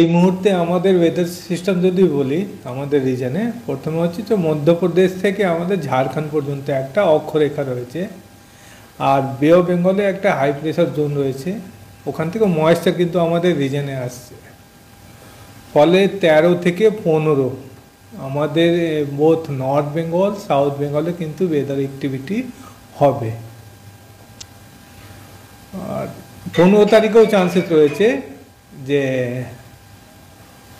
এই মুহূর্তে আমাদের ওয়েদার সিস্টেম যদি বলি আমাদের রিজনে প্রথমে হচ্ছে যে মধ্যপ্রদেশ থেকে আমাদের ঝাড়খণ্ড পর্যন্ত একটা অক্ষরেখা রয়েছে, আর বে অফ বেঙ্গলে একটা হাই প্রেশার জোন রয়েছে, ওখান থেকে ময়েশ্চার কিন্তু আমাদের রিজনে আসছে। ফলে 13 থেকে 15 আমাদের বোথ নর্থ বেঙ্গল সাউথ বেঙ্গলে কিন্তু ওয়েদার অ্যাক্টিভিটি হবে। আর 15 তারিখেও চান্সেস রয়েছে যে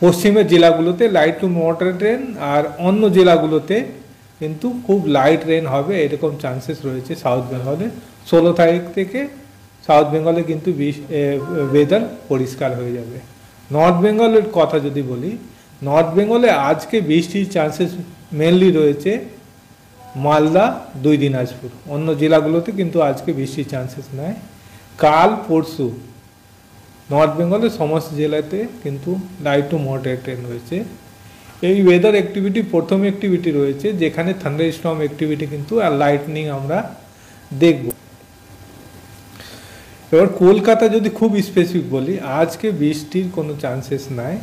পশ্চিমের জেলাগুলোতে লাইট টু মডারেট রেন, আর অন্য জেলাগুলোতে কিন্তু খুব লাইট রেন হবে, এরকম চান্সেস রয়েছে সাউথ বেঙ্গলে। 16 তারিখ থেকে সাউথ বেঙ্গলে কিন্তু ওয়েদার পরিষ্কার হয়ে যাবে। নর্থ বেঙ্গলের কথা যদি বলি, নর্থ বেঙ্গলে আজকে বৃষ্টির চান্সেস মেনলি রয়েছে মালদা, 2 দিনাজপুর, অন্য জেলাগুলোতে কিন্তু আজকে বৃষ্টির চান্সেস নাই। কাল পরশু নর্থ বেঙ্গলের সমস্ত জেলাতে কিন্তু লাইট টু মডারেট রেন রয়েছে। এই ওয়েদার অ্যাক্টিভিটি প্রথম অ্যাক্টিভিটি রয়েছে যেখানে থান্ডার স্টর্ম অ্যাক্টিভিটি কিন্তু আর লাইটনিং আমরা দেখব। এবার কলকাতা যদি খুব স্পেসিফিক বলি, আজকে বৃষ্টির কোনো চান্সেস নাই।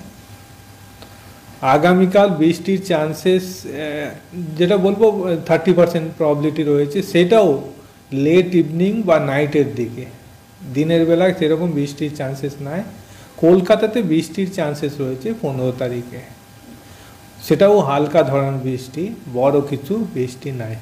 আগামীকাল বৃষ্টির চান্সেস যেটা বলবো 30% প্রবাবিলিটি রয়েছে, সেটাও লেট ইভিনিং বা নাইটের দিকে। দিনের বেলায় সেরকম বৃষ্টির চান্সেস নাই। কলকাতাতে বৃষ্টির চান্সেস রয়েছে 15 তারিখে, সেটাও হালকা ধরনের বৃষ্টি, বড় কিছু বৃষ্টি নাই।